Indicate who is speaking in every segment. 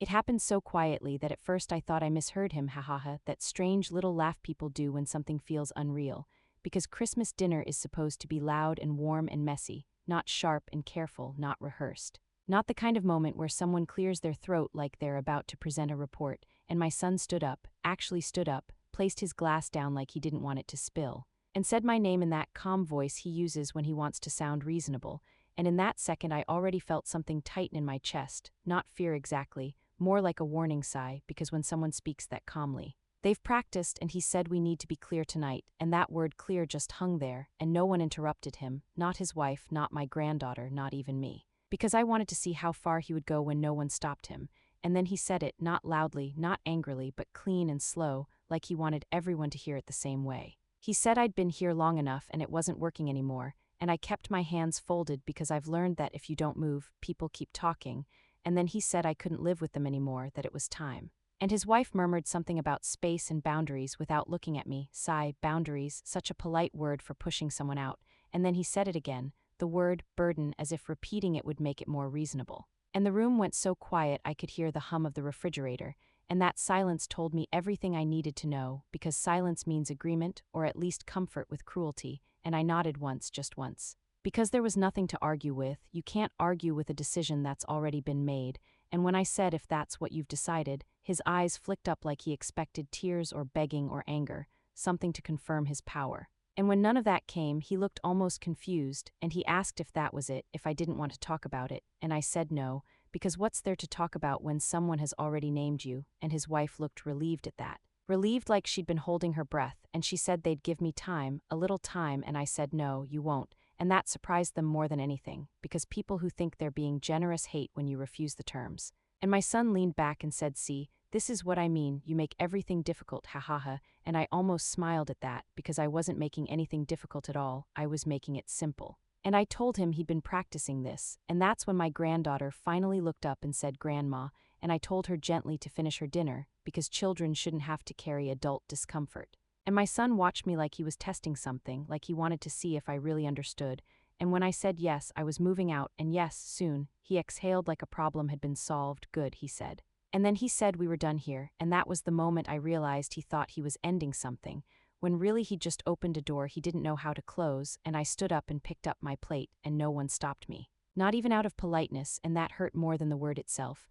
Speaker 1: It happened so quietly that at first I thought I misheard him, hahaha, that strange little laugh people do when something feels unreal, because Christmas dinner is supposed to be loud and warm and messy, not sharp and careful, not rehearsed. Not the kind of moment where someone clears their throat like they're about to present a report, and my son stood up, actually stood up, placed his glass down like he didn't want it to spill, and said my name in that calm voice he uses when he wants to sound reasonable, and in that second I already felt something tighten in my chest, not fear exactly, more like a warning sigh, because when someone speaks that calmly, they've practiced, and he said we need to be clear tonight, and that word clear just hung there, and no one interrupted him, not his wife, not my granddaughter, not even me. Because I wanted to see how far he would go when no one stopped him, and then he said it, not loudly, not angrily, but clean and slow, like he wanted everyone to hear it the same way. He said I'd been here long enough and it wasn't working anymore, and I kept my hands folded because I've learned that if you don't move, people keep talking, and then he said I couldn't live with them anymore, that it was time. And his wife murmured something about space and boundaries without looking at me, sigh, boundaries, such a polite word for pushing someone out, and then he said it again, the word burden, as if repeating it would make it more reasonable. And the room went so quiet I could hear the hum of the refrigerator, and that silence told me everything I needed to know, because silence means agreement, or at least comfort with cruelty, and I nodded once, just once. Because there was nothing to argue with, you can't argue with a decision that's already been made, and when I said if that's what you've decided, his eyes flicked up like he expected tears or begging or anger, something to confirm his power. And when none of that came, he looked almost confused, and he asked if that was it, if I didn't want to talk about it, and I said no, because what's there to talk about when someone has already named you, and his wife looked relieved at that. Relieved like she'd been holding her breath, and she said they'd give me time, a little time, and I said no, you won't, and that surprised them more than anything, because people who think they're being generous hate when you refuse the terms. And my son leaned back and said, see, this is what I mean, you make everything difficult, ha, and I almost smiled at that, because I wasn't making anything difficult at all, I was making it simple. And I told him he'd been practicing this, and that's when my granddaughter finally looked up and said, Grandma, and I told her gently to finish her dinner, because children shouldn't have to carry adult discomfort. And my son watched me like he was testing something, like he wanted to see if I really understood, and when I said yes, I was moving out, and yes, soon, he exhaled like a problem had been solved, good, he said. And then he said we were done here, and that was the moment I realized he thought he was ending something, when really he'd just opened a door he didn't know how to close, and I stood up and picked up my plate, and no one stopped me. Not even out of politeness, and that hurt more than the word itself.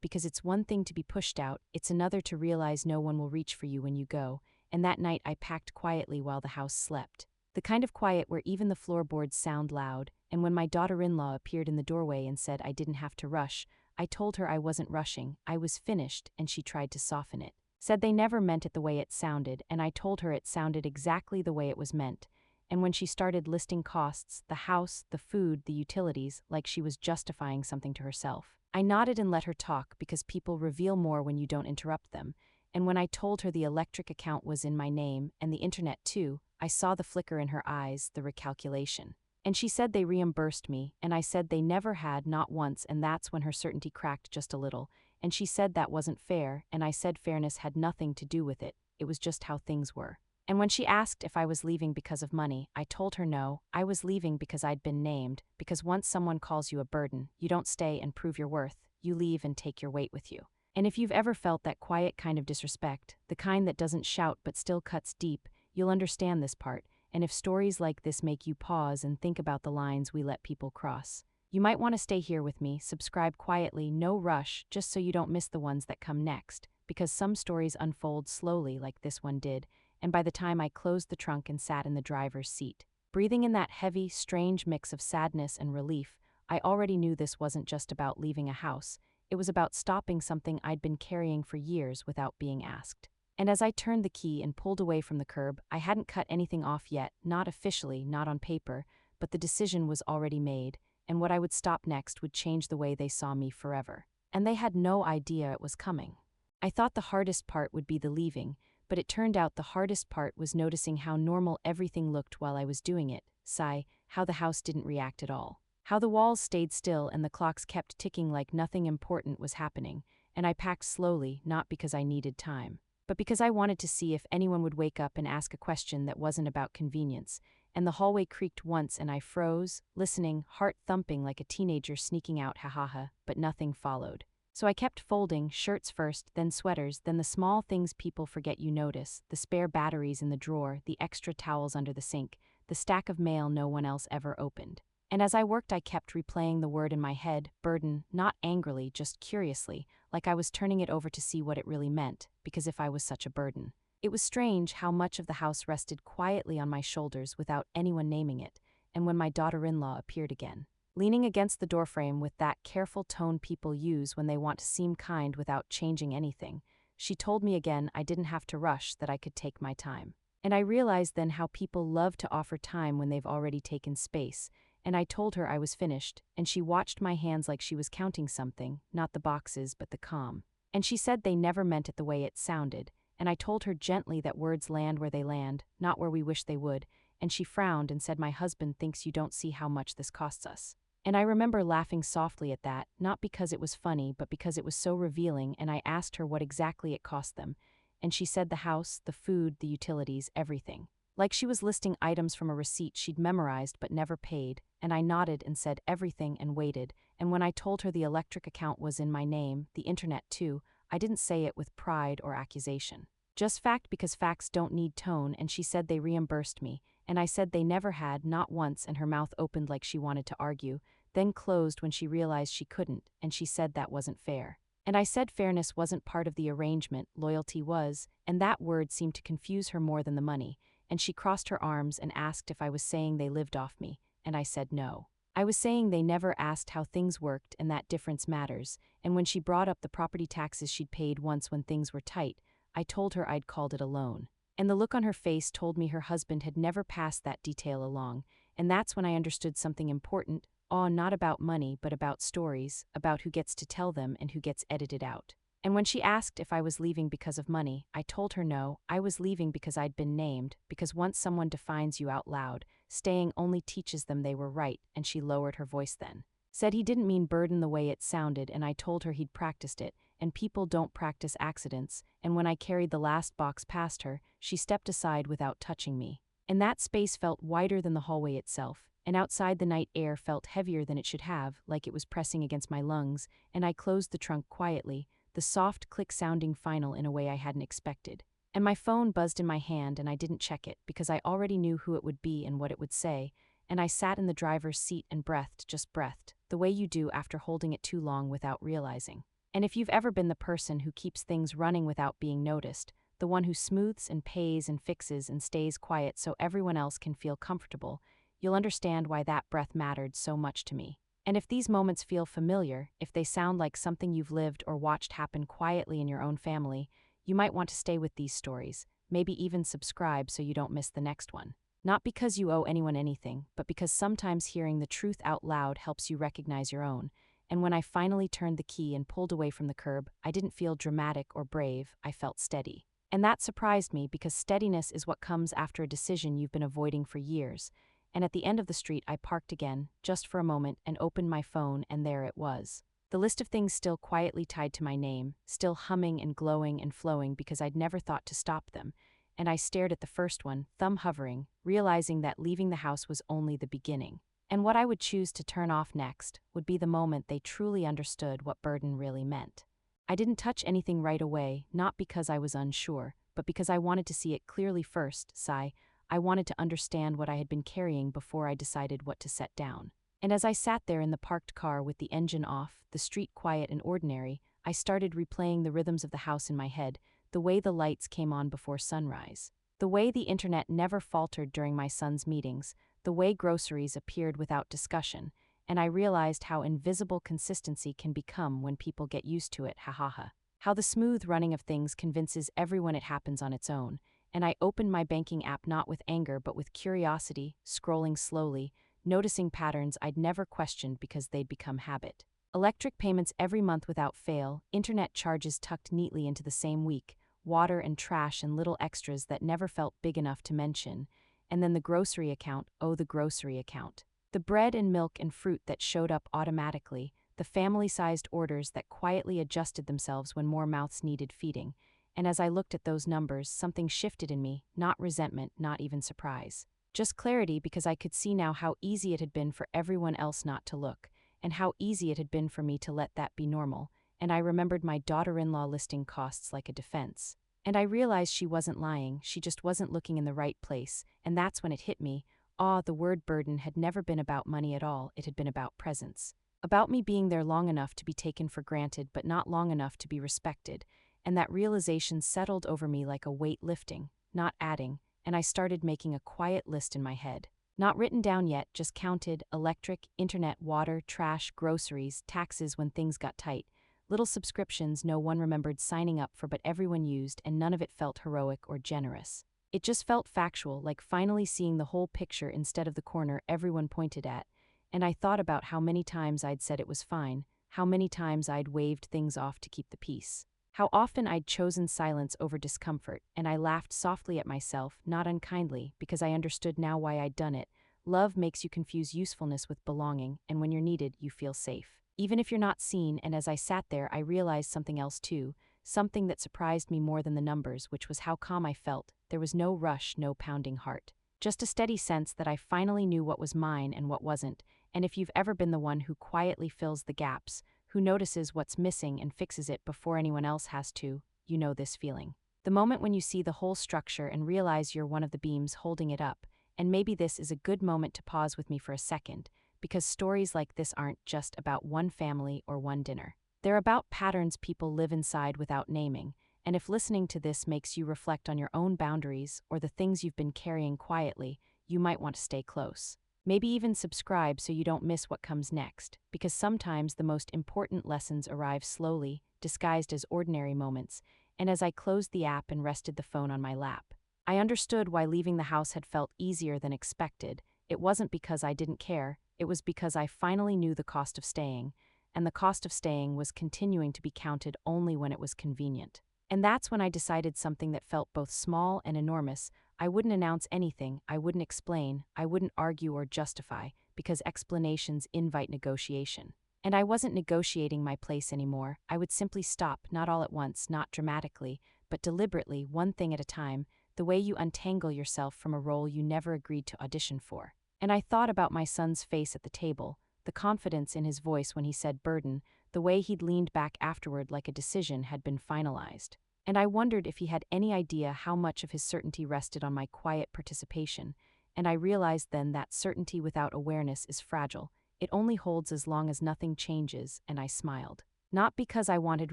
Speaker 1: Because it's one thing to be pushed out, it's another to realize no one will reach for you when you go, and that night I packed quietly while the house slept. The kind of quiet where even the floorboards sound loud, and when my daughter-in-law appeared in the doorway and said I didn't have to rush, I told her I wasn't rushing, I was finished, and she tried to soften it. Said they never meant it the way it sounded, and I told her it sounded exactly the way it was meant. And when she started listing costs, the house, the food, the utilities, like she was justifying something to herself, I nodded and let her talk because people reveal more when you don't interrupt them. And when I told her the electric account was in my name, and the internet too, I saw the flicker in her eyes, the recalculation. And she said they reimbursed me, and I said they never had, not once, and that's when her certainty cracked just a little, and she said that wasn't fair, and I said fairness had nothing to do with it, it was just how things were. And when she asked if I was leaving because of money, I told her no, I was leaving because I'd been named, because once someone calls you a burden, you don't stay and prove your worth, you leave and take your weight with you. And if you've ever felt that quiet kind of disrespect, the kind that doesn't shout but still cuts deep, you'll understand this part, and if stories like this make you pause and think about the lines we let people cross, you might want to stay here with me, subscribe quietly, no rush, just so you don't miss the ones that come next, because some stories unfold slowly like this one did, and by the time I closed the trunk and sat in the driver's seat, breathing in that heavy, strange mix of sadness and relief, I already knew this wasn't just about leaving a house, it was about stopping something I'd been carrying for years without being asked. And as I turned the key and pulled away from the curb, I hadn't cut anything off yet, not officially, not on paper, but the decision was already made, and what I would stop next would change the way they saw me forever. And they had no idea it was coming. I thought the hardest part would be the leaving, but it turned out the hardest part was noticing how normal everything looked while I was doing it, sigh, how the house didn't react at all. How the walls stayed still and the clocks kept ticking like nothing important was happening, and I packed slowly, not because I needed time, but because I wanted to see if anyone would wake up and ask a question that wasn't about convenience, and the hallway creaked once and I froze, listening, heart thumping like a teenager sneaking out, ha, but nothing followed. So I kept folding, shirts first, then sweaters, then the small things people forget you notice, the spare batteries in the drawer, the extra towels under the sink, the stack of mail no one else ever opened. And as I worked, I kept replaying the word in my head, burden, not angrily, just curiously, like I was turning it over to see what it really meant, because if I was such a burden. It was strange how much of the house rested quietly on my shoulders without anyone naming it, and when my daughter-in-law appeared again, leaning against the doorframe with that careful tone people use when they want to seem kind without changing anything, she told me again I didn't have to rush, that I could take my time. And I realized then how people love to offer time when they've already taken space, and I told her I was finished, and she watched my hands like she was counting something, not the boxes but the calm. And she said they never meant it the way it sounded, and I told her gently that words land where they land, not where we wish they would, and she frowned and said my husband thinks you don't see how much this costs us. And I remember laughing softly at that, not because it was funny but because it was so revealing, and I asked her what exactly it cost them, and she said the house, the food, the utilities, everything. Like she was listing items from a receipt she'd memorized but never paid, and I nodded and said everything and waited, and when I told her the electric account was in my name, the internet too, I didn't say it with pride or accusation. Just fact, because facts don't need tone, and she said they reimbursed me, and I said they never had, not once, and her mouth opened like she wanted to argue, then closed when she realized she couldn't, and she said that wasn't fair. And I said fairness wasn't part of the arrangement, loyalty was, and that word seemed to confuse her more than the money, and she crossed her arms and asked if I was saying they lived off me, and I said no. I was saying they never asked how things worked, and that difference matters, and when she brought up the property taxes she'd paid once when things were tight, I told her I'd called it a loan. And the look on her face told me her husband had never passed that detail along, and that's when I understood something important, not about money but about stories, about who gets to tell them and who gets edited out. And when she asked if I was leaving because of money, I told her no, I was leaving because I'd been named, because once someone defines you out loud, staying only teaches them they were right, and she lowered her voice then. Said he didn't mean burden the way it sounded, and I told her he'd practiced it, and people don't practice accidents, and when I carried the last box past her, she stepped aside without touching me. And that space felt wider than the hallway itself, and outside the night air felt heavier than it should have, like it was pressing against my lungs, and I closed the trunk quietly, the soft click sounding final in a way I hadn't expected. And my phone buzzed in my hand, and I didn't check it because I already knew who it would be and what it would say, and I sat in the driver's seat and breathed, just breathed, the way you do after holding it too long without realizing. And if you've ever been the person who keeps things running without being noticed, the one who smooths and pays and fixes and stays quiet so everyone else can feel comfortable, you'll understand why that breath mattered so much to me. And if these moments feel familiar, if they sound like something you've lived or watched happen quietly in your own family, you might want to stay with these stories, maybe even subscribe so you don't miss the next one. Not because you owe anyone anything, but because sometimes hearing the truth out loud helps you recognize your own. And when I finally turned the key and pulled away from the curb, I didn't feel dramatic or brave, I felt steady. And that surprised me because steadiness is what comes after a decision you've been avoiding for years. And at the end of the street I parked again, just for a moment, and opened my phone, and there it was. The list of things still quietly tied to my name, still humming and glowing and flowing because I'd never thought to stop them. And I stared at the first one, thumb hovering, realizing that leaving the house was only the beginning. And what I would choose to turn off next would be the moment they truly understood what burden really meant. I didn't touch anything right away, not because I was unsure, but because I wanted to see it clearly first, sigh. I wanted to understand what I had been carrying before I decided what to set down. And as I sat there in the parked car with the engine off, the street quiet and ordinary, I started replaying the rhythms of the house in my head, the way the lights came on before sunrise, the way the internet never faltered during my son's meetings, the way groceries appeared without discussion, and I realized how invisible consistency can become when people get used to it, How the smooth running of things convinces everyone it happens on its own, and I opened my banking app not with anger but with curiosity, scrolling slowly, noticing patterns I'd never questioned because they'd become habit. Electric payments every month without fail, internet charges tucked neatly into the same week, water and trash and little extras that never felt big enough to mention, and then the grocery account, the grocery account. The bread and milk and fruit that showed up automatically, the family-sized orders that quietly adjusted themselves when more mouths needed feeding. And as I looked at those numbers, something shifted in me, not resentment, not even surprise. Just clarity, because I could see now how easy it had been for everyone else not to look, and how easy it had been for me to let that be normal, and I remembered my daughter-in-law listing costs like a defense. And I realized she wasn't lying, she just wasn't looking in the right place, and that's when it hit me. The word burden had never been about money at all, it had been about presence. About me being there long enough to be taken for granted but not long enough to be respected, and that realization settled over me like a weight lifting, not adding, and I started making a quiet list in my head. Not written down yet, just counted: electric, internet, water, trash, groceries, taxes when things got tight. Little subscriptions no one remembered signing up for but everyone used, and none of it felt heroic or generous. It just felt factual, like finally seeing the whole picture instead of the corner everyone pointed at. And I thought about how many times I'd said it was fine, how many times I'd waved things off to keep the peace. How often I'd chosen silence over discomfort, and I laughed softly at myself, not unkindly, because I understood now why I'd done it. Love makes you confuse usefulness with belonging, and when you're needed, you feel safe, even if you're not seen. And as I sat there, I realized something else too, something that surprised me more than the numbers, which was how calm I felt. There was no rush, no pounding heart. Just a steady sense that I finally knew what was mine and what wasn't. And if you've ever been the one who quietly fills the gaps, who notices what's missing and fixes it before anyone else has to, you know this feeling. The moment when you see the whole structure and realize you're one of the beams holding it up. And maybe this is a good moment to pause with me for a second, because stories like this aren't just about one family or one dinner. They're about patterns people live inside without naming, and if listening to this makes you reflect on your own boundaries or the things you've been carrying quietly, you might want to stay close. Maybe even subscribe so you don't miss what comes next, because sometimes the most important lessons arrive slowly, disguised as ordinary moments. And as I closed the app and rested the phone on my lap, I understood why leaving the house had felt easier than expected. It wasn't because I didn't care, it was because I finally knew the cost of staying, and the cost of staying was continuing to be counted only when it was convenient. And that's when I decided something that felt both small and enormous. I wouldn't announce anything, I wouldn't explain, I wouldn't argue or justify, because explanations invite negotiation. And I wasn't negotiating my place anymore. I would simply stop, not all at once, not dramatically, but deliberately, one thing at a time, the way you untangle yourself from a role you never agreed to audition for. And I thought about my son's face at the table, the confidence in his voice when he said burden, the way he'd leaned back afterward like a decision had been finalized. And I wondered if he had any idea how much of his certainty rested on my quiet participation, and I realized then that certainty without awareness is fragile. It only holds as long as nothing changes, and I smiled. Not because I wanted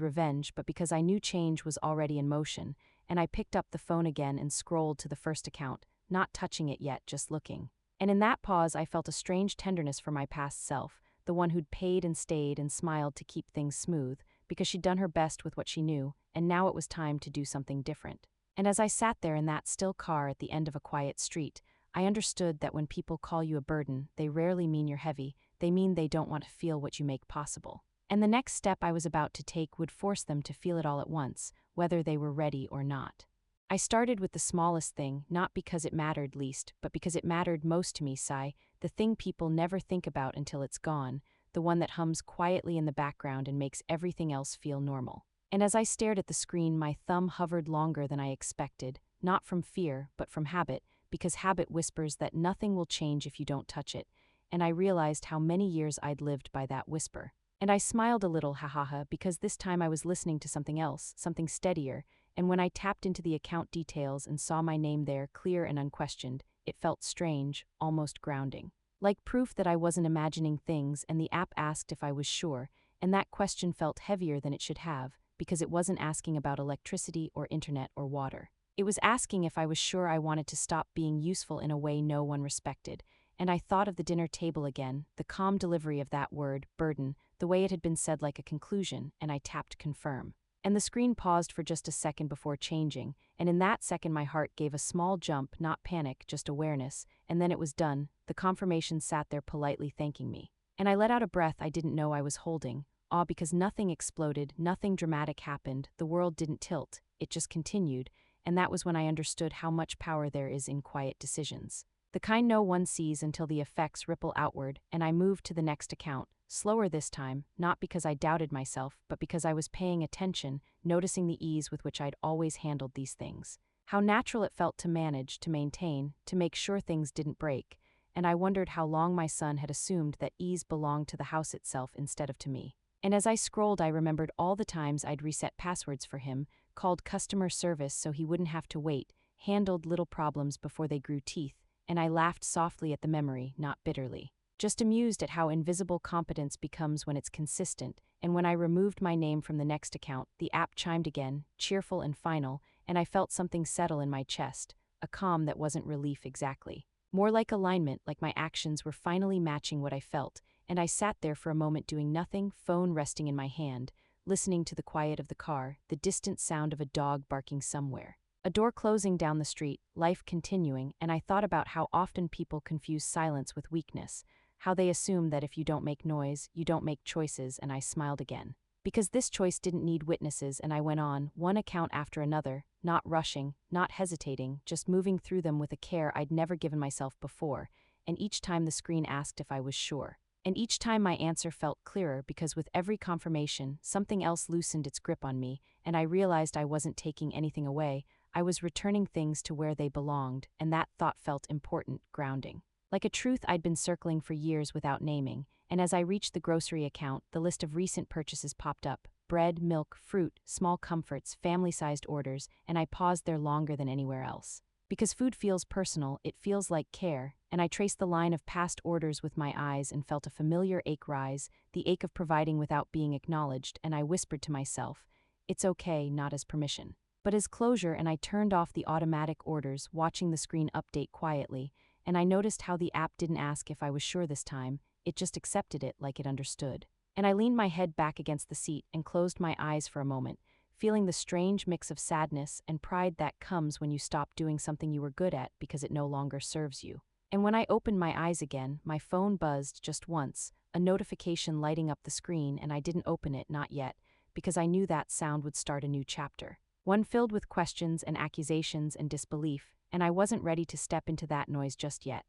Speaker 1: revenge, but because I knew change was already in motion, and I picked up the phone again and scrolled to the first account, not touching it yet, just looking. And in that pause I felt a strange tenderness for my past self, the one who'd paid and stayed and smiled to keep things smooth, because she'd done her best with what she knew, and now it was time to do something different. And as I sat there in that still car at the end of a quiet street, I understood that when people call you a burden, they rarely mean you're heavy, they mean they don't want to feel what you make possible. And the next step I was about to take would force them to feel it all at once, whether they were ready or not. I started with the smallest thing, not because it mattered least, but because it mattered most to me, the thing people never think about until it's gone, the one that hums quietly in the background and makes everything else feel normal. And as I stared at the screen, my thumb hovered longer than I expected, not from fear, but from habit, because habit whispers that nothing will change if you don't touch it, and I realized how many years I'd lived by that whisper. And I smiled a little, because this time I was listening to something else, something steadier, and when I tapped into the account details and saw my name there, clear and unquestioned, it felt strange, almost grounding. Like proof that I wasn't imagining things, and the app asked if I was sure, and that question felt heavier than it should have, because it wasn't asking about electricity or internet or water. It was asking if I was sure I wanted to stop being useful in a way no one respected. And I thought of the dinner table again, the calm delivery of that word, burden, the way it had been said like a conclusion, and I tapped confirm. And the screen paused for just a second before changing, and in that second my heart gave a small jump, not panic, just awareness, and then it was done. The confirmation sat there politely thanking me. And I let out a breath I didn't know I was holding, because nothing exploded, nothing dramatic happened, the world didn't tilt, it just continued, and that was when I understood how much power there is in quiet decisions. The kind no one sees until the effects ripple outward, and I moved to the next account, slower this time, not because I doubted myself, but because I was paying attention, noticing the ease with which I'd always handled these things. How natural it felt to manage, to maintain, to make sure things didn't break, and I wondered how long my son had assumed that ease belonged to the house itself instead of to me. And as I scrolled, I remembered all the times I'd reset passwords for him, called customer service so he wouldn't have to wait, handled little problems before they grew teeth, and I laughed softly at the memory, not bitterly. Just amused at how invisible competence becomes when it's consistent, and when I removed my name from the next account, the app chimed again, cheerful and final, and I felt something settle in my chest, a calm that wasn't relief exactly. More like alignment, like my actions were finally matching what I felt, and I sat there for a moment doing nothing, phone resting in my hand, listening to the quiet of the car, the distant sound of a dog barking somewhere. A door closing down the street, life continuing, and I thought about how often people confuse silence with weakness, how they assume that if you don't make noise, you don't make choices, and I smiled again. Because this choice didn't need witnesses, and I went on, one account after another, not rushing, not hesitating, just moving through them with a care I'd never given myself before, and each time the screen asked if I was sure. And each time my answer felt clearer because with every confirmation, something else loosened its grip on me, and I realized I wasn't taking anything away, I was returning things to where they belonged, and that thought felt important, grounding. Like a truth I'd been circling for years without naming, and as I reached the grocery account, the list of recent purchases popped up. Bread, milk, fruit, small comforts, family-sized orders, and I paused there longer than anywhere else. Because food feels personal, it feels like care, and I traced the line of past orders with my eyes and felt a familiar ache rise, the ache of providing without being acknowledged, and I whispered to myself, it's okay, not as permission, but as closure, and I turned off the automatic orders, watching the screen update quietly, and I noticed how the app didn't ask if I was sure this time, it just accepted it like it understood. And I leaned my head back against the seat and closed my eyes for a moment, feeling the strange mix of sadness and pride that comes when you stop doing something you were good at because it no longer serves you. And when I opened my eyes again, my phone buzzed just once, a notification lighting up the screen, and I didn't open it, not yet, because I knew that sound would start a new chapter. One filled with questions and accusations and disbelief, and I wasn't ready to step into that noise just yet.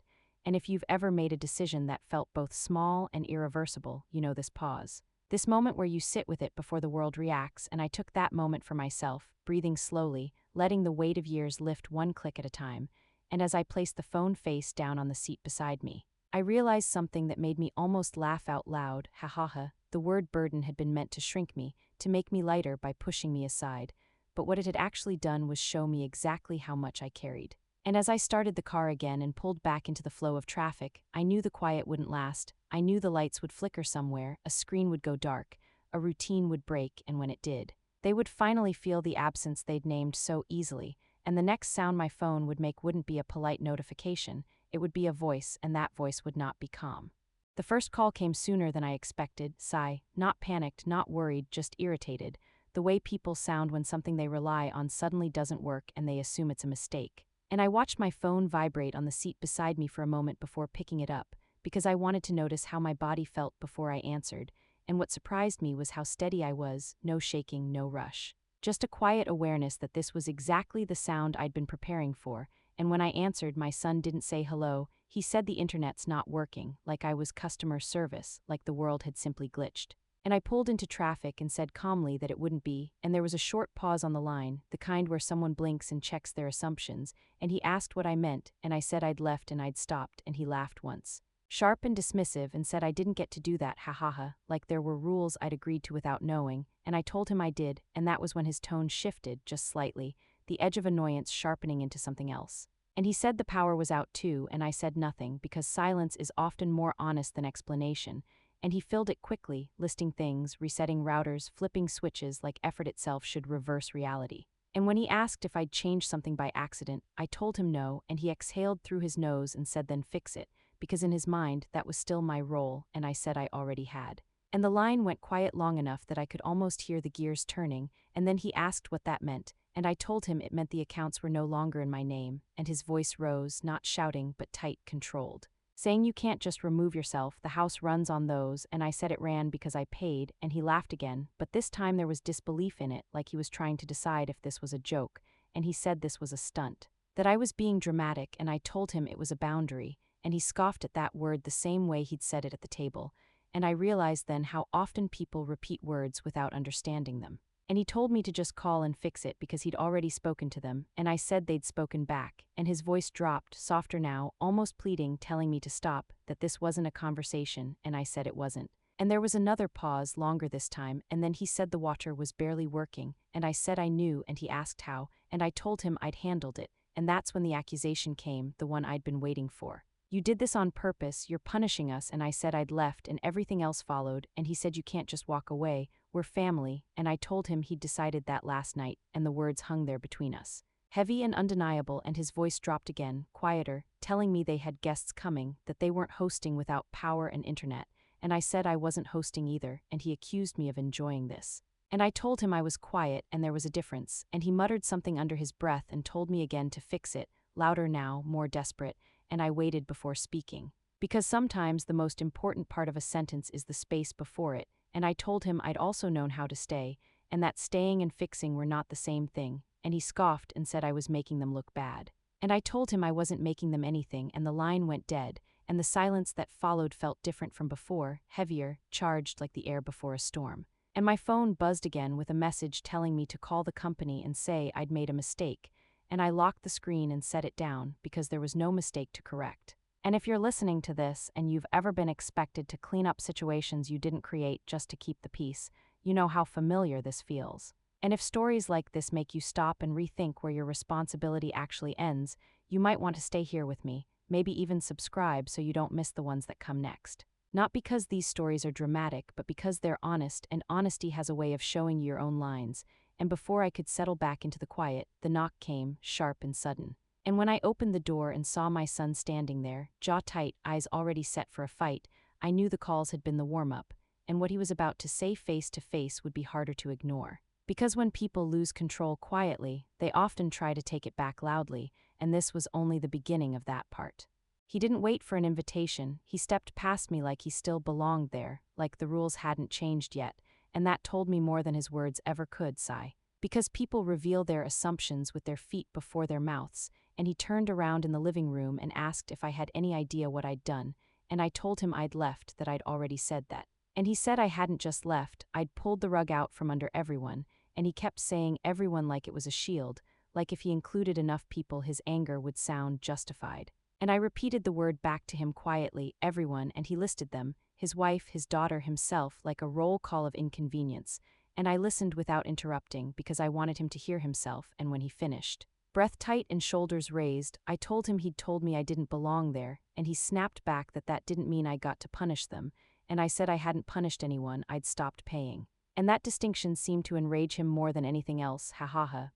Speaker 1: And if you've ever made a decision that felt both small and irreversible, you know this pause. This moment where you sit with it before the world reacts, and I took that moment for myself, breathing slowly, letting the weight of years lift one click at a time, and as I placed the phone face down on the seat beside me, I realized something that made me almost laugh out loud, ha ha ha. The word burden had been meant to shrink me, to make me lighter by pushing me aside, but what it had actually done was show me exactly how much I carried. And as I started the car again and pulled back into the flow of traffic, I knew the quiet wouldn't last. I knew the lights would flicker somewhere, a screen would go dark, a routine would break, and when it did, they would finally feel the absence they'd named so easily, and the next sound my phone would make wouldn't be a polite notification, it would be a voice, and that voice would not be calm. The first call came sooner than I expected, sigh, not panicked, not worried, just irritated, the way people sound when something they rely on suddenly doesn't work and they assume it's a mistake. And I watched my phone vibrate on the seat beside me for a moment before picking it up, because I wanted to notice how my body felt before I answered, and what surprised me was how steady I was, no shaking, no rush. Just a quiet awareness that this was exactly the sound I'd been preparing for, and when I answered, my son didn't say hello, he said the internet's not working, like I was customer service, like the world had simply glitched. And I pulled into traffic and said calmly that it wouldn't be, and there was a short pause on the line, the kind where someone blinks and checks their assumptions, and he asked what I meant, and I said I'd left and I'd stopped, and he laughed once. Sharp and dismissive, and said I didn't get to do that, ha ha ha, like there were rules I'd agreed to without knowing, and I told him I did, and that was when his tone shifted, just slightly, the edge of annoyance sharpening into something else. And he said the power was out too, and I said nothing, because silence is often more honest than explanation, and he filled it quickly, listing things, resetting routers, flipping switches like effort itself should reverse reality. And when he asked if I'd changed something by accident, I told him no, and he exhaled through his nose and said then fix it, because in his mind that was still my role, and I said I already had. And the line went quiet long enough that I could almost hear the gears turning, and then he asked what that meant, and I told him it meant the accounts were no longer in my name, and his voice rose, not shouting but tight, controlled, saying you can't just remove yourself, the house runs on those, and I said it ran because I paid, and he laughed again, but this time there was disbelief in it, like he was trying to decide if this was a joke, and he said this was a stunt, that I was being dramatic, and I told him it was a boundary, and he scoffed at that word the same way he'd said it at the table, and I realized then how often people repeat words without understanding them. And he told me to just call and fix it because he'd already spoken to them, and I said they'd spoken back, and his voice dropped, softer now, almost pleading, telling me to stop, that this wasn't a conversation, and I said it wasn't. And there was another pause, longer this time, and then he said the water was barely working, and I said I knew, and he asked how, and I told him I'd handled it, and that's when the accusation came, the one I'd been waiting for. You did this on purpose, you're punishing us, and I said I'd left, and everything else followed, and he said you can't just walk away, we're family, and I told him he'd decided that last night, and the words hung there between us. Heavy and undeniable, and his voice dropped again, quieter, telling me they had guests coming, that they weren't hosting without power and internet, and I said I wasn't hosting either, and he accused me of enjoying this. And I told him I was quiet and there was a difference, and he muttered something under his breath and told me again to fix it, louder now, more desperate, and I waited before speaking. Because sometimes the most important part of a sentence is the space before it, and I told him I'd also known how to stay, and that staying and fixing were not the same thing, and he scoffed and said I was making them look bad. And I told him I wasn't making them anything, and the line went dead, and the silence that followed felt different from before, heavier, charged like the air before a storm. And my phone buzzed again with a message telling me to call the company and say I'd made a mistake, and I locked the screen and set it down because there was no mistake to correct. And if you're listening to this and you've ever been expected to clean up situations you didn't create just to keep the peace, you know how familiar this feels. And if stories like this make you stop and rethink where your responsibility actually ends, you might want to stay here with me, maybe even subscribe so you don't miss the ones that come next. Not because these stories are dramatic, but because they're honest, and honesty has a way of showing you your own lines. And before I could settle back into the quiet, the knock came, sharp and sudden. And when I opened the door and saw my son standing there, jaw tight, eyes already set for a fight, I knew the calls had been the warm-up, and what he was about to say face to face would be harder to ignore. Because when people lose control quietly, they often try to take it back loudly, and this was only the beginning of that part. He didn't wait for an invitation, he stepped past me like he still belonged there, like the rules hadn't changed yet, and that told me more than his words ever could, sigh. Because people reveal their assumptions with their feet before their mouths, and he turned around in the living room and asked if I had any idea what I'd done, and I told him I'd left, that I'd already said that. And he said I hadn't just left, I'd pulled the rug out from under everyone, and he kept saying everyone like it was a shield, like if he included enough people his anger would sound justified. And I repeated the word back to him quietly, everyone, and he listed them, his wife, his daughter, himself, like a roll call of inconvenience, and I listened without interrupting because I wanted him to hear himself, and when he finished, breath tight and shoulders raised, I told him he'd told me I didn't belong there, and he snapped back that that didn't mean I got to punish them, and I said I hadn't punished anyone, I'd stopped paying. And that distinction seemed to enrage him more than anything else,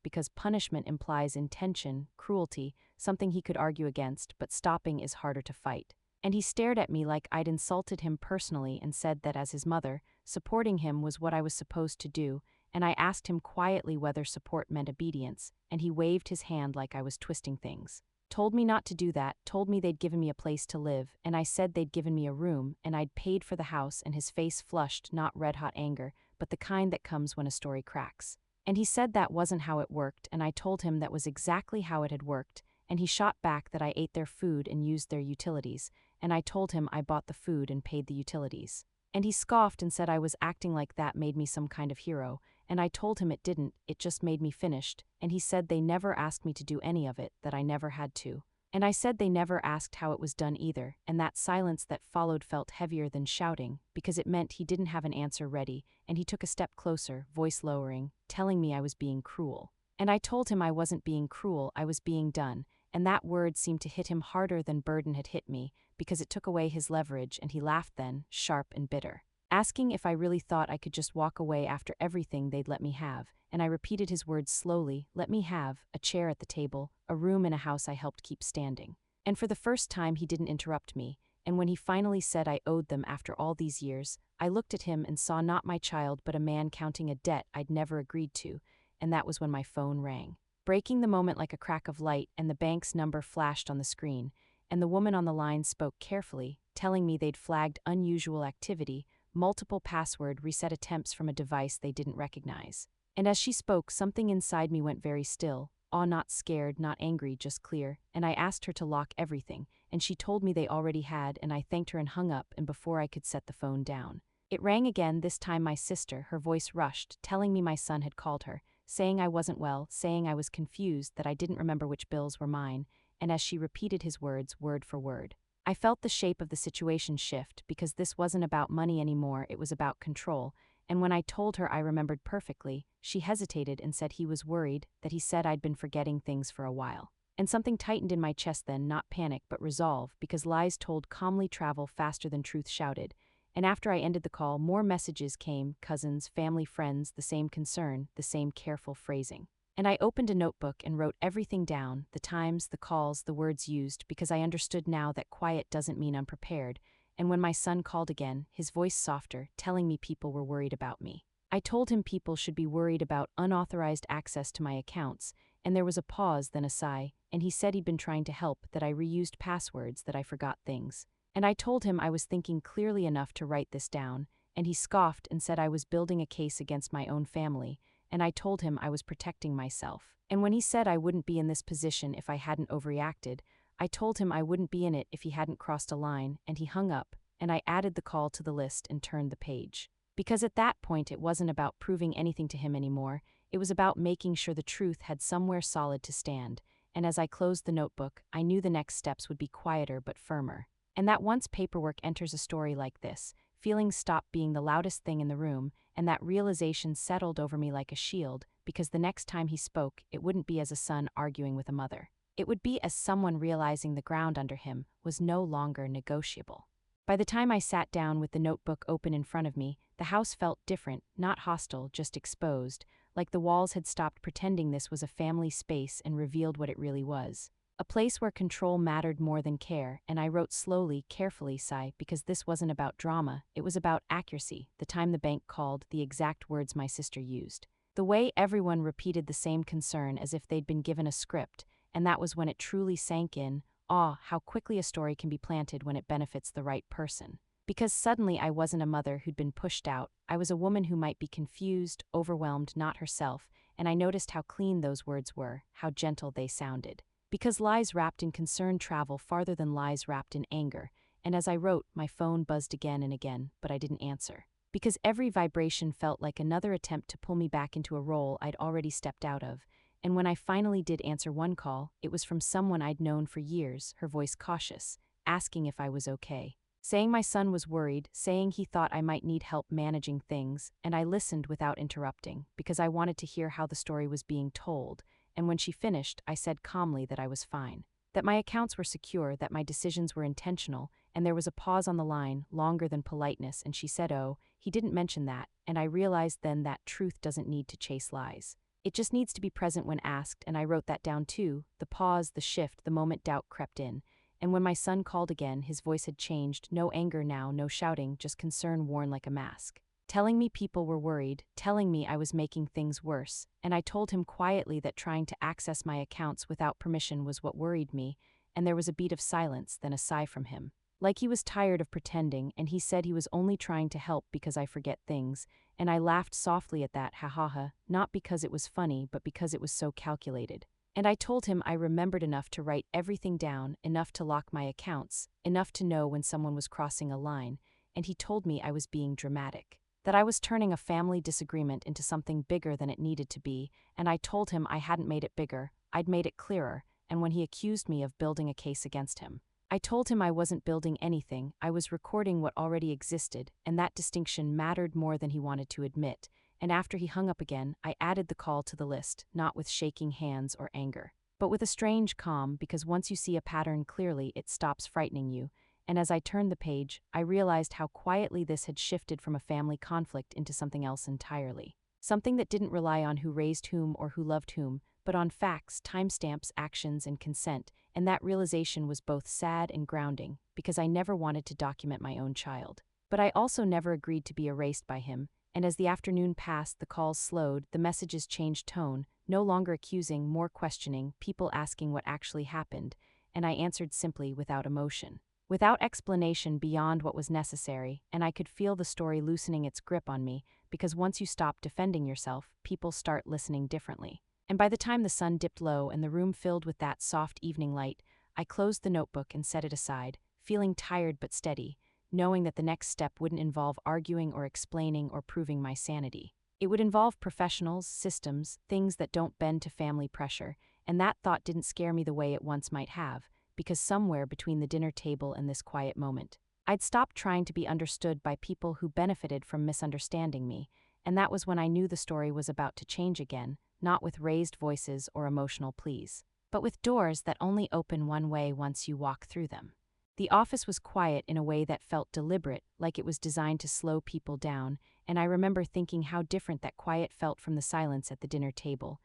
Speaker 1: because punishment implies intention, cruelty, something he could argue against, but stopping is harder to fight. And he stared at me like I'd insulted him personally and said that as his mother, supporting him was what I was supposed to do, and I asked him quietly whether support meant obedience, and he waved his hand like I was twisting things. Told me not to do that, told me they'd given me a place to live, and I said they'd given me a room, and I'd paid for the house, and his face flushed, not red-hot anger, but the kind that comes when a story cracks. And he said that wasn't how it worked, and I told him that was exactly how it had worked, and he shot back that I ate their food and used their utilities, and I told him I bought the food and paid the utilities. And he scoffed and said I was acting like that made me some kind of hero, and I told him it didn't, it just made me finished, and he said they never asked me to do any of it, that I never had to. And I said they never asked how it was done either, and that silence that followed felt heavier than shouting, because it meant he didn't have an answer ready, and he took a step closer, voice lowering, telling me I was being cruel. And I told him I wasn't being cruel, I was being done, and that word seemed to hit him harder than burden had hit me, because it took away his leverage, and he laughed then, sharp and bitter, asking if I really thought I could just walk away after everything they'd let me have, and I repeated his words slowly, let me have, a chair at the table, a room in a house I helped keep standing. And for the first time he didn't interrupt me, and when he finally said I owed them after all these years, I looked at him and saw not my child but a man counting a debt I'd never agreed to, and that was when my phone rang. Breaking the moment like a crack of light, and the bank's number flashed on the screen, and the woman on the line spoke carefully, telling me they'd flagged unusual activity, multiple password reset attempts from a device they didn't recognize. And as she spoke, something inside me went very still, awe, not scared, not angry, just clear, and I asked her to lock everything, and she told me they already had, and I thanked her and hung up, and before I could set the phone down, it rang again, this time my sister, her voice rushed, telling me my son had called her, saying I wasn't well, saying I was confused, that I didn't remember which bills were mine, and as she repeated his words, word for word, I felt the shape of the situation shift because this wasn't about money anymore, it was about control, and when I told her I remembered perfectly, she hesitated and said he was worried, that he said I'd been forgetting things for a while. And something tightened in my chest then, not panic but resolve, because lies told calmly travel faster than truth shouted. And after I ended the call, more messages came, cousins, family, friends, the same concern, the same careful phrasing. And I opened a notebook and wrote everything down, the times, the calls, the words used, because I understood now that quiet doesn't mean unprepared. And when my son called again, his voice softer, telling me people were worried about me. I told him people should be worried about unauthorized access to my accounts, and there was a pause, then a sigh, and he said he'd been trying to help, that I reused passwords, that I forgot things. And I told him I was thinking clearly enough to write this down, and he scoffed and said I was building a case against my own family, and I told him I was protecting myself. And when he said I wouldn't be in this position if I hadn't overreacted, I told him I wouldn't be in it if he hadn't crossed a line, and he hung up, and I added the call to the list and turned the page. Because at that point it wasn't about proving anything to him anymore, it was about making sure the truth had somewhere solid to stand, and as I closed the notebook, I knew the next steps would be quieter but firmer. And that once paperwork enters a story like this, feelings stop being the loudest thing in the room, and that realization settled over me like a shield, because the next time he spoke, it wouldn't be as a son arguing with a mother. It would be as someone realizing the ground under him was no longer negotiable. By the time I sat down with the notebook open in front of me, the house felt different, not hostile, just exposed, like the walls had stopped pretending this was a family space and revealed what it really was. A place where control mattered more than care, and I wrote slowly, carefully, sigh, because this wasn't about drama, it was about accuracy, the time the bank called, the exact words my sister used. The way everyone repeated the same concern as if they'd been given a script, and that was when it truly sank in, how quickly a story can be planted when it benefits the right person. Because suddenly I wasn't a mother who'd been pushed out, I was a woman who might be confused, overwhelmed, not herself, and I noticed how clean those words were, how gentle they sounded. Because lies wrapped in concern travel farther than lies wrapped in anger, and as I wrote, my phone buzzed again and again, but I didn't answer. Because every vibration felt like another attempt to pull me back into a role I'd already stepped out of, and when I finally did answer one call, it was from someone I'd known for years, her voice cautious, asking if I was okay. Saying my son was worried, saying he thought I might need help managing things, and I listened without interrupting, because I wanted to hear how the story was being told, and when she finished, I said calmly that I was fine. That my accounts were secure, that my decisions were intentional, and there was a pause on the line, longer than politeness, and she said, "Oh, he didn't mention that," and I realized then that truth doesn't need to chase lies. It just needs to be present when asked, and I wrote that down too, the pause, the shift, the moment doubt crept in. And when my son called again, his voice had changed, no anger now, no shouting, just concern worn like a mask. Telling me people were worried, telling me I was making things worse, and I told him quietly that trying to access my accounts without permission was what worried me, and there was a beat of silence, then a sigh from him. Like he was tired of pretending, and he said he was only trying to help because I forget things, and I laughed softly at that, ha ha ha, not because it was funny, but because it was so calculated. And I told him I remembered enough to write everything down, enough to lock my accounts, enough to know when someone was crossing a line, and he told me I was being dramatic. That I was turning a family disagreement into something bigger than it needed to be, and I told him I hadn't made it bigger, I'd made it clearer, and when he accused me of building a case against him, I told him I wasn't building anything, I was recording what already existed, and that distinction mattered more than he wanted to admit, and after he hung up again, I added the call to the list, not with shaking hands or anger, but with a strange calm, because once you see a pattern clearly, it stops frightening you, and as I turned the page, I realized how quietly this had shifted from a family conflict into something else entirely. Something that didn't rely on who raised whom or who loved whom, but on facts, timestamps, actions, and consent, and that realization was both sad and grounding, because I never wanted to document my own child. But I also never agreed to be erased by him, and as the afternoon passed, the calls slowed, the messages changed tone, no longer accusing, more questioning, people asking what actually happened, and I answered simply without emotion. Without explanation beyond what was necessary, and I could feel the story loosening its grip on me, because once you stop defending yourself, people start listening differently. And by the time the sun dipped low and the room filled with that soft evening light, I closed the notebook and set it aside, feeling tired but steady, knowing that the next step wouldn't involve arguing or explaining or proving my sanity. It would involve professionals, systems, things that don't bend to family pressure, and that thought didn't scare me the way it once might have, because somewhere between the dinner table and this quiet moment, I'd stopped trying to be understood by people who benefited from misunderstanding me, and that was when I knew the story was about to change again, not with raised voices or emotional pleas, but with doors that only open one way once you walk through them. The office was quiet in a way that felt deliberate, like it was designed to slow people down, and I remember thinking how different that quiet felt from the silence at the dinner table.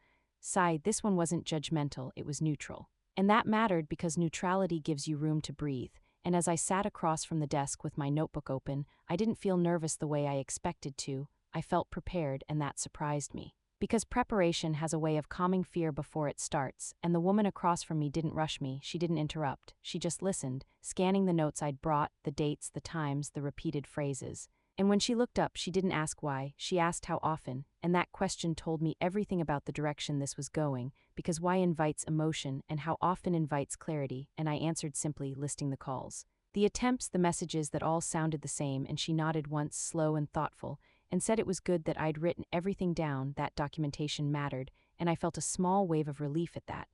Speaker 1: This one wasn't judgmental, it was neutral. And that mattered because neutrality gives you room to breathe, and as I sat across from the desk with my notebook open, I didn't feel nervous the way I expected to. I felt prepared, and that surprised me. Because preparation has a way of calming fear before it starts, and the woman across from me didn't rush me, she didn't interrupt, she just listened, scanning the notes I'd brought, the dates, the times, the repeated phrases. And when she looked up, she didn't ask why, she asked how often, and that question told me everything about the direction this was going, because why invites emotion and how often invites clarity, and I answered simply, listing the calls. The attempts, the messages that all sounded the same, and she nodded once, slow and thoughtful, and said it was good that I'd written everything down, that documentation mattered, and I felt a small wave of relief at that.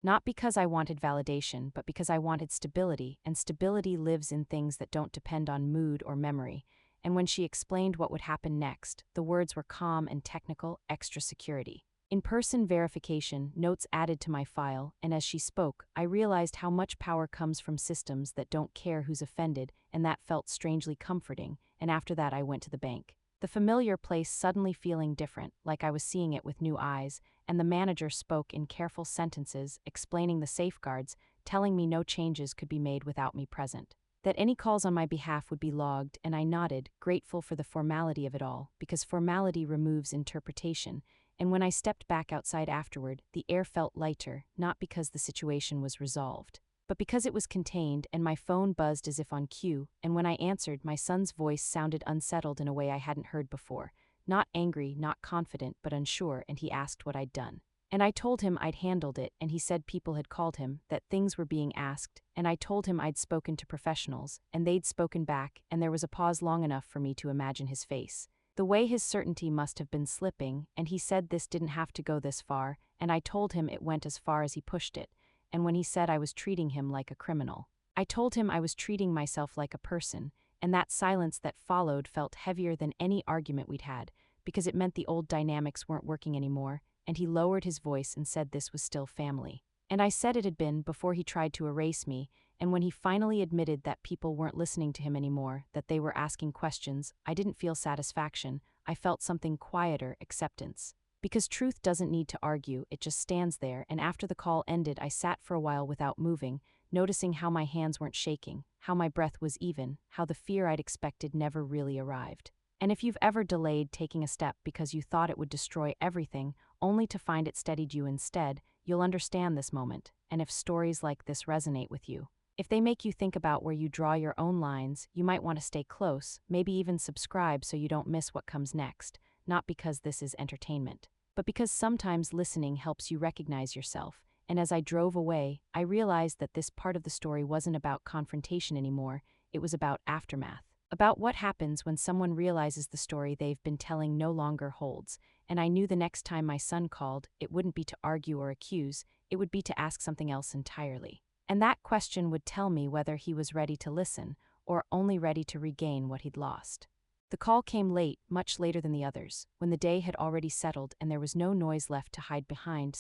Speaker 1: Not because I wanted validation, but because I wanted stability, and stability lives in things that don't depend on mood or memory. And when she explained what would happen next, the words were calm and technical, extra security. In-person verification, notes added to my file, and as she spoke, I realized how much power comes from systems that don't care who's offended, and that felt strangely comforting, and after that I went to the bank. The familiar place suddenly feeling different, like I was seeing it with new eyes, and the manager spoke in careful sentences, explaining the safeguards, telling me no changes could be made without me present. That any calls on my behalf would be logged, and I nodded, grateful for the formality of it all, because formality removes interpretation, and when I stepped back outside afterward, the air felt lighter, not because the situation was resolved, but because it was contained, and my phone buzzed as if on cue, and when I answered, my son's voice sounded unsettled in a way I hadn't heard before. Not angry, not confident, but unsure, and he asked what I'd done. And I told him I'd handled it, and he said people had called him, that things were being asked, and I told him I'd spoken to professionals, and they'd spoken back, and there was a pause long enough for me to imagine his face. The way his certainty must have been slipping, and he said this didn't have to go this far, and I told him it went as far as he pushed it, and when he said I was treating him like a criminal, I told him I was treating myself like a person, and that silence that followed felt heavier than any argument we'd had, because it meant the old dynamics weren't working anymore, and he lowered his voice and said this was still family. And I said it had been before he tried to erase me, and when he finally admitted that people weren't listening to him anymore, that they were asking questions, I didn't feel satisfaction, I felt something quieter, acceptance. Because truth doesn't need to argue, it just stands there, and after the call ended I sat for a while without moving, noticing how my hands weren't shaking, how my breath was even, how the fear I'd expected never really arrived. And if you've ever delayed taking a step because you thought it would destroy everything, only to find it steadied you instead, you'll understand this moment, and if stories like this resonate with you, if they make you think about where you draw your own lines, you might want to stay close, maybe even subscribe so you don't miss what comes next, not because this is entertainment, but because sometimes listening helps you recognize yourself, and as I drove away, I realized that this part of the story wasn't about confrontation anymore, it was about aftermath. About what happens when someone realizes the story they've been telling no longer holds, and I knew the next time my son called, it wouldn't be to argue or accuse, it would be to ask something else entirely. And that question would tell me whether he was ready to listen, or only ready to regain what he'd lost. The call came late, much later than the others, when the day had already settled and there was no noise left to hide behind,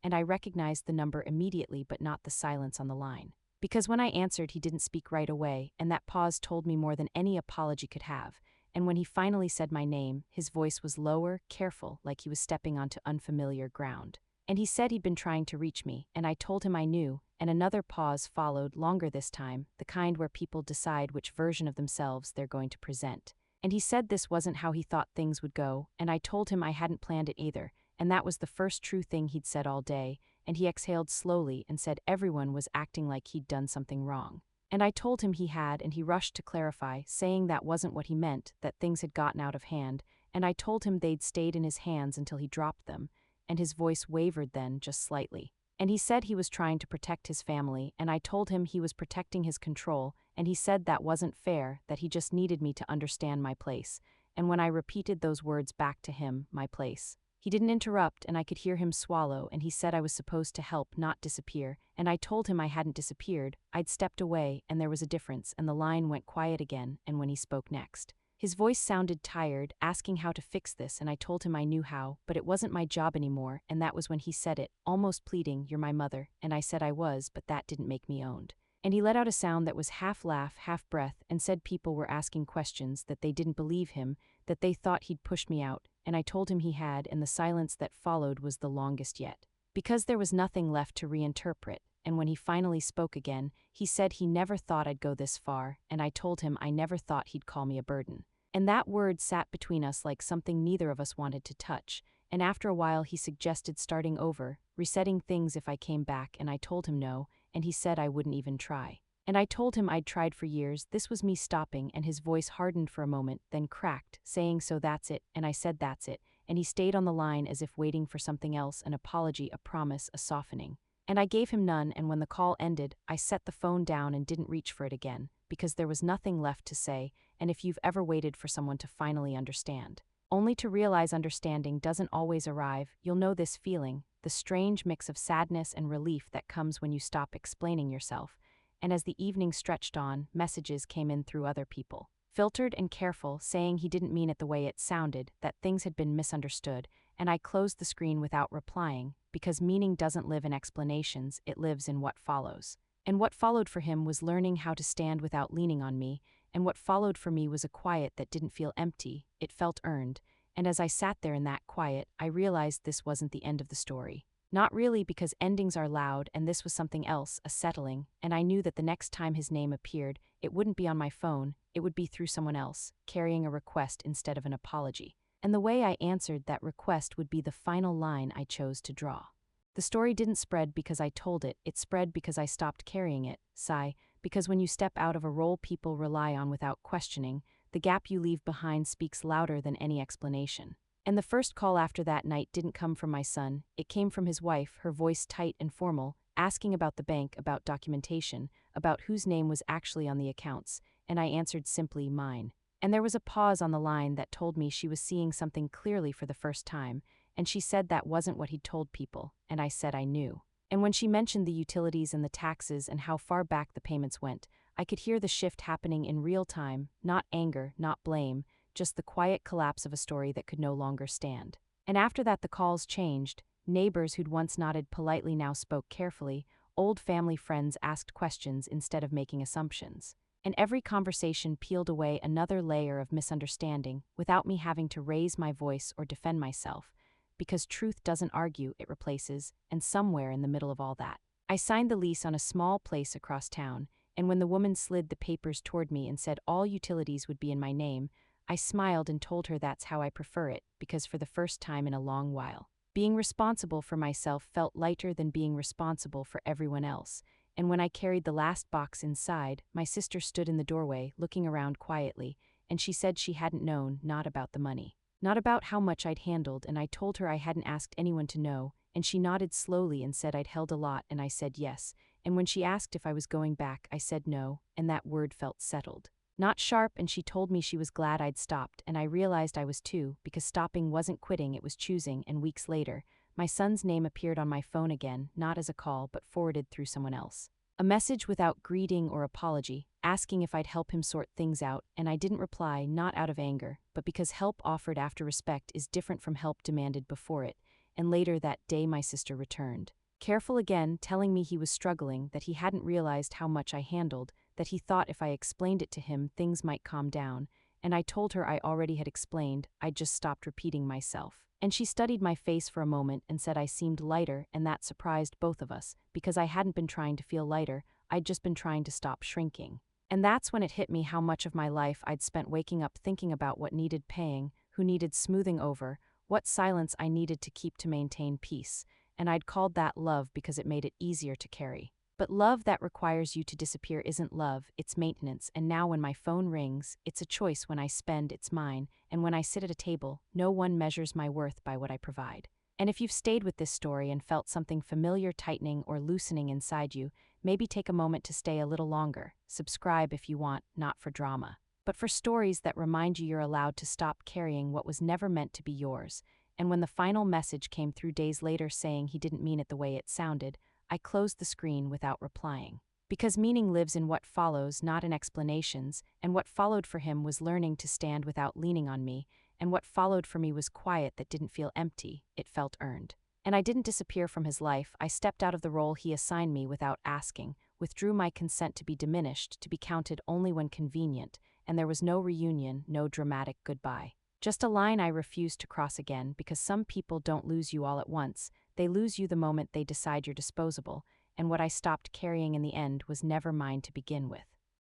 Speaker 1: and I recognized the number immediately but not the silence on the line. Because when I answered, he didn't speak right away, and that pause told me more than any apology could have, and when he finally said my name, his voice was lower, careful, like he was stepping onto unfamiliar ground. And he said he'd been trying to reach me, and I told him I knew, and another pause followed, longer this time, the kind where people decide which version of themselves they're going to present. And he said this wasn't how he thought things would go, and I told him I hadn't planned it either, and that was the first true thing he'd said all day, and he exhaled slowly and said everyone was acting like he'd done something wrong. And I told him he had, and he rushed to clarify, saying that wasn't what he meant, that things had gotten out of hand, and I told him they'd stayed in his hands until he dropped them, and his voice wavered then, just slightly. And he said he was trying to protect his family, and I told him he was protecting his control, and he said that wasn't fair, that he just needed me to understand my place. And when I repeated those words back to him, my place, He didn't interrupt, and I could hear him swallow, and he said I was supposed to help, not disappear, and I told him I hadn't disappeared. I'd stepped away, and there was a difference, and the line went quiet again, and when he spoke next, his voice sounded tired, asking how to fix this, and I told him I knew how, but it wasn't my job anymore, and that was when he said it, almost pleading, "You're my mother," and I said I was, but that didn't make me owned. And he let out a sound that was half laugh, half breath, and said people were asking questions, that they didn't believe him, that they thought he'd pushed me out, and I told him he had, and the silence that followed was the longest yet. Because there was nothing left to reinterpret, and when he finally spoke again, he said he never thought I'd go this far, and I told him I never thought he'd call me a burden. And that word sat between us like something neither of us wanted to touch, and after a while he suggested starting over, resetting things if I came back, and I told him no, and he said I wouldn't even try. And I told him I'd tried for years, this was me stopping, and his voice hardened for a moment, then cracked, saying so that's it, and I said that's it, and he stayed on the line as if waiting for something else, an apology, a promise, a softening. And I gave him none, and when the call ended, I set the phone down and didn't reach for it again, because there was nothing left to say, and if you've ever waited for someone to finally understand, only to realize understanding doesn't always arrive, you'll know this feeling, the strange mix of sadness and relief that comes when you stop explaining yourself. And as the evening stretched on, messages came in through other people, filtered and careful, saying he didn't mean it the way it sounded, that things had been misunderstood, and I closed the screen without replying, because meaning doesn't live in explanations, it lives in what follows. And what followed for him was learning how to stand without leaning on me, and what followed for me was a quiet that didn't feel empty, it felt earned, and as I sat there in that quiet, I realized this wasn't the end of the story. Not really, because endings are loud, and this was something else, a settling, and I knew that the next time his name appeared, it wouldn't be on my phone, it would be through someone else, carrying a request instead of an apology. And the way I answered that request would be the final line I chose to draw. The story didn't spread because I told it, it spread because I stopped carrying it, sigh, because when you step out of a role people rely on without questioning, the gap you leave behind speaks louder than any explanation. And the first call after that night didn't come from my son, it came from his wife, her voice tight and formal, asking about the bank, about documentation, about whose name was actually on the accounts, and I answered simply mine. And there was a pause on the line that told me she was seeing something clearly for the first time, and she said that wasn't what he'd told people, and I said I knew. And when she mentioned the utilities and the taxes and how far back the payments went, I could hear the shift happening in real time, not anger, not blame, just the quiet collapse of a story that could no longer stand. And after that the calls changed, neighbors who'd once nodded politely now spoke carefully, old family friends asked questions instead of making assumptions. And every conversation peeled away another layer of misunderstanding without me having to raise my voice or defend myself, because truth doesn't argue, it replaces, and somewhere in the middle of all that, I signed the lease on a small place across town, and when the woman slid the papers toward me and said all utilities would be in my name, I smiled and told her that's how I prefer it, because for the first time in a long while, being responsible for myself felt lighter than being responsible for everyone else. And when I carried the last box inside, my sister stood in the doorway, looking around quietly, and she said she hadn't known, not about the money, not about how much I'd handled, and I told her I hadn't asked anyone to know, and she nodded slowly and said I'd held a lot, and I said yes, and when she asked if I was going back, I said no, and that word felt settled. Not sharp, and she told me she was glad I'd stopped, and I realized I was too, because stopping wasn't quitting, it was choosing, and weeks later, my son's name appeared on my phone again, not as a call but forwarded through someone else. A message without greeting or apology, asking if I'd help him sort things out, and I didn't reply, not out of anger, but because help offered after respect is different from help demanded before it, and later that day my sister returned. Careful again, telling me he was struggling, that he hadn't realized how much I handled, that he thought if I explained it to him things might calm down, and I told her I already had explained, I'd just stopped repeating myself. And she studied my face for a moment and said I seemed lighter, and that surprised both of us, because I hadn't been trying to feel lighter, I'd just been trying to stop shrinking. And that's when it hit me how much of my life I'd spent waking up thinking about what needed paying, who needed smoothing over, what silence I needed to keep to maintain peace, and I'd called that love because it made it easier to carry. But love that requires you to disappear isn't love, it's maintenance, and now when my phone rings, it's a choice. When I spend, it's mine, and when I sit at a table, no one measures my worth by what I provide. And if you've stayed with this story and felt something familiar tightening or loosening inside you, maybe take a moment to stay a little longer. Subscribe if you want, not for drama, but for stories that remind you you're allowed to stop carrying what was never meant to be yours. and when the final message came through days later saying he didn't mean it the way it sounded, I closed the screen without replying. Because meaning lives in what follows, not in explanations, and what followed for him was learning to stand without leaning on me, and what followed for me was quiet that didn't feel empty, it felt earned. And I didn't disappear from his life, I stepped out of the role he assigned me without asking, withdrew my consent to be diminished, to be counted only when convenient, and there was no reunion, no dramatic goodbye. Just a line I refused to cross again, because some people don't lose you all at once, they lose you the moment they decide you're disposable, and what I stopped carrying in the end was never mine to begin with.